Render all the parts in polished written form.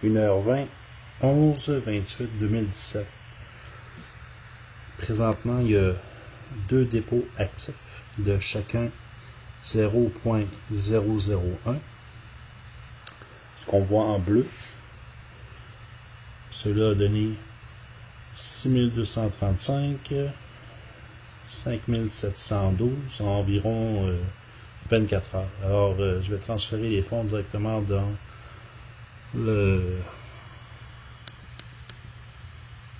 1h20, 11/28/2017. Présentement, il y a 2 dépôts actifs de chacun 0.001. Ce qu'on voit en bleu, cela a donné 6235, 5712 en environ 24 heures. Alors, je vais transférer les fonds directement dans la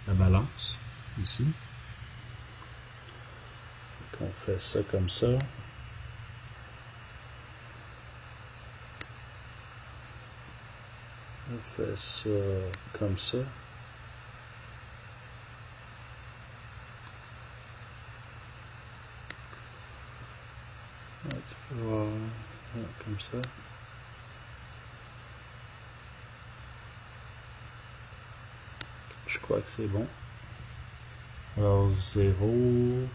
balance, ici. Donc, on fait ça comme ça. On fait ça comme ça. Tu peux voir comme ça. Je crois que c'est bon. Alors 0,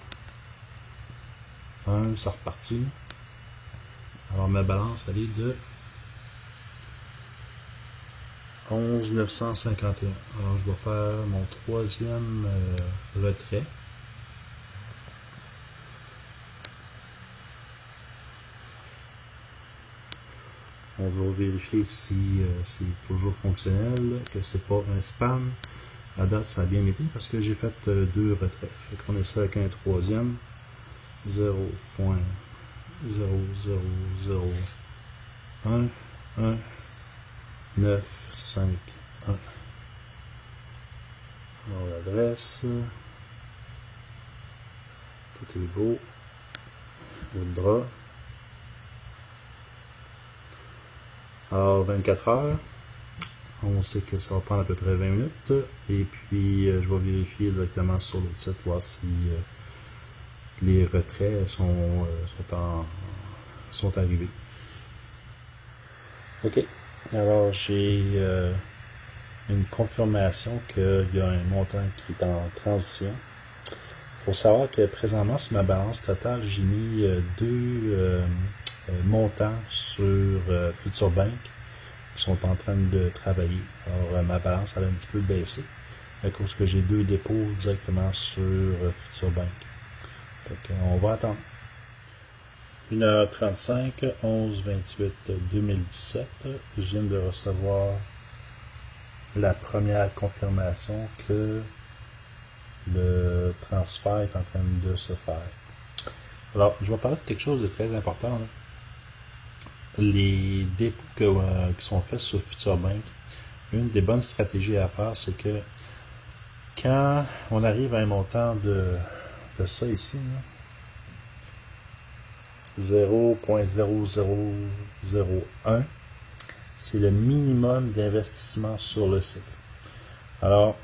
1, ça repartit. Alors ma balance, elle est de 11 951. Alors je vais faire mon 3e retrait. On va vérifier si c'est toujours fonctionnel, que c'est pas un spam. À date, ça a bien été parce que j'ai fait 2 retraits. On essaie avec un 3e. 0.0001 1 9 5 1. Alors l'adresse. Tout est beau. Le bras. Alors 24 heures. On sait que ça va prendre à peu près 20 minutes. Et puis, je vais vérifier directement sur le site, voir si les retraits sont arrivés. OK. Alors, j'ai une confirmation qu'il y a un montant qui est en transition. Il faut savoir que présentement, sur ma balance totale, j'ai mis 2 montants sur Future Bank qui sont en train de travailler. Alors, ma balance elle a un petit peu baissé à cause que j'ai 2 dépôts directement sur Future Bank. Donc, on va attendre. 1h35, 11/28/2017. Je viens de recevoir la première confirmation que le transfert est en train de se faire. Alors, je vais parler de quelque chose de très important, là. Les dépôts qui sont faits sur Future Bank, une des bonnes stratégies à faire, c'est que quand on arrive à un montant de ça ici, 0.0001, c'est le minimum d'investissement sur le site. Alors,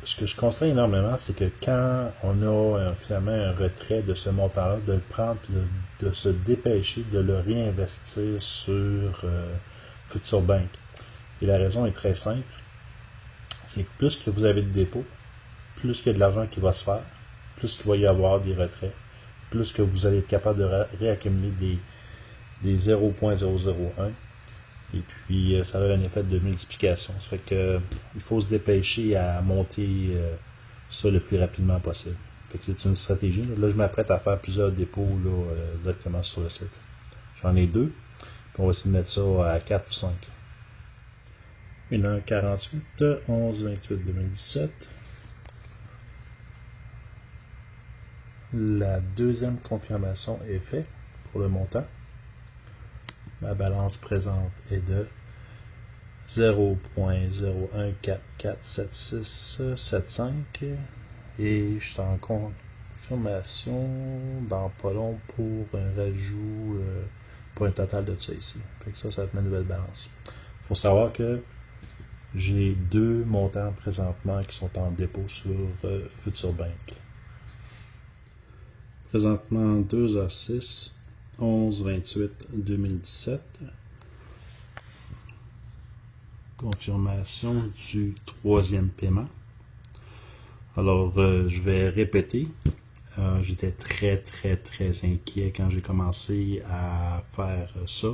ce que je conseille énormément, c'est que quand on a finalement un retrait de ce montant-là, de le prendre et de se dépêcher de le réinvestir sur Future Bank. Et la raison est très simple. C'est que plus que vous avez de dépôts, plus qu'il y a de l'argent qui va se faire, plus qu'il va y avoir des retraits, plus que vous allez être capable de réaccumuler des 0.001. Et puis, ça a un effet de multiplication. Ça fait que il faut se dépêcher à monter ça le plus rapidement possible. Fait que c'est une stratégie. Là, je m'apprête à faire plusieurs dépôts là, directement sur le site. J'en ai 2. Puis on va essayer de mettre ça à 4 ou 5. 1h48, 11/28/2017. La 2e confirmation est faite pour le montant. Ma balance présente est de 0.01447675 et je suis en confirmation dans pas long pour un rajout pour un total de ça ici. Fait que ça va être ma nouvelle balance. Il faut savoir que j'ai 2 montants présentement qui sont en dépôt sur Future Bank. Présentement 2h06, 11/28/2017. Confirmation du 3e paiement. Alors, je vais répéter. J'étais très inquiet quand j'ai commencé à faire ça.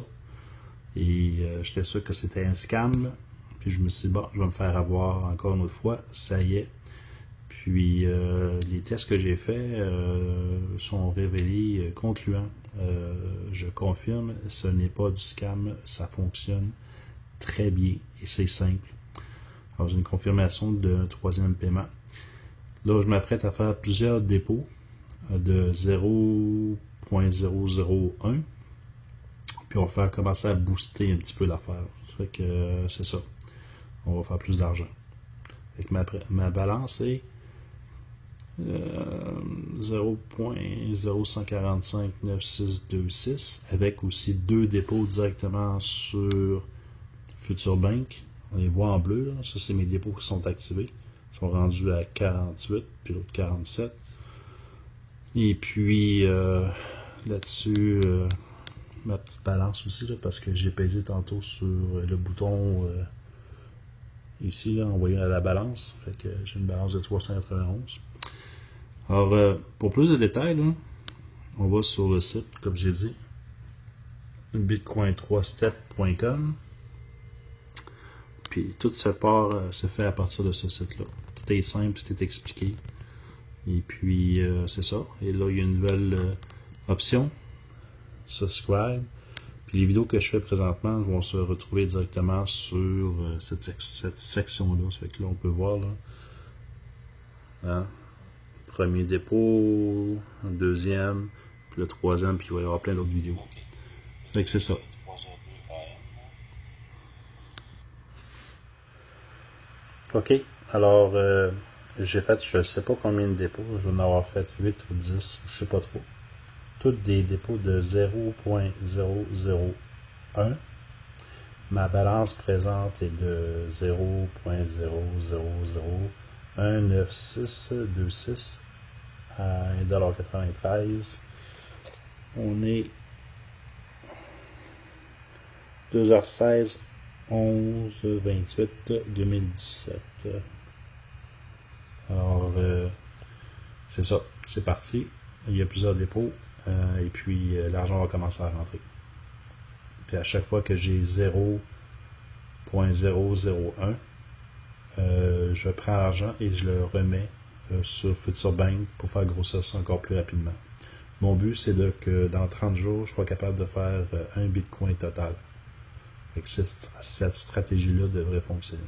Et j'étais sûr que c'était un scam. Puis je me suis dit, bon, je vais me faire avoir encore une autre fois. Ça y est. Puis les tests que j'ai faits sont révélés concluants. Je confirme, ce n'est pas du scam, ça fonctionne très bien et c'est simple. Alors j'ai une confirmation d'un troisième paiement. Là, je m'apprête à faire plusieurs dépôts de 0.001. Puis on va faire commencer à booster un petit peu l'affaire. Fait que c'est ça. On va faire plus d'argent. Ma balance est 0.01459626 avec aussi 2 dépôts directement sur Future Bank. On les voit en bleu, là. Ça c'est mes dépôts qui sont activés. Ils sont rendus à 48, puis l'autre 47. Et puis là-dessus, ma petite balance aussi, là, parce que j'ai pesé tantôt sur le bouton ici, là, envoyé à la balance. Fait que j'ai une balance de 391. Alors, pour plus de détails, là, on va sur le site, comme j'ai dit, bitcoin3step.com. Puis tout se fait à partir de ce site-là. Tout est simple, tout est expliqué. Et puis, c'est ça. Et là, il y a une nouvelle option, subscribe. Puis les vidéos que je fais présentement vont se retrouver directement sur cette section-là. Ça fait que là, on peut voir, là, hein? Premier dépôt, deuxième, puis le troisième, puis il va y avoir plein d'autres vidéos. Fait que c'est ça. OK. Alors, j'ai fait, je ne sais pas combien de dépôts. Je vais en avoir fait 8 ou 10, je ne sais pas trop. Tous des dépôts de 0.001. Ma balance présente est de 0.00019626 à 1,93 $. On est 2h16, 11/28/2017. Alors, c'est ça, c'est parti. Il y a plusieurs dépôts et puis l'argent va commencer à rentrer. Puis à chaque fois que j'ai 0.001, je prends l'argent et je le remets sur Future Bank pour faire grossir ça encore plus rapidement. Mon but, c'est que dans 30 jours, je sois capable de faire un Bitcoin total. Cette stratégie-là devrait fonctionner.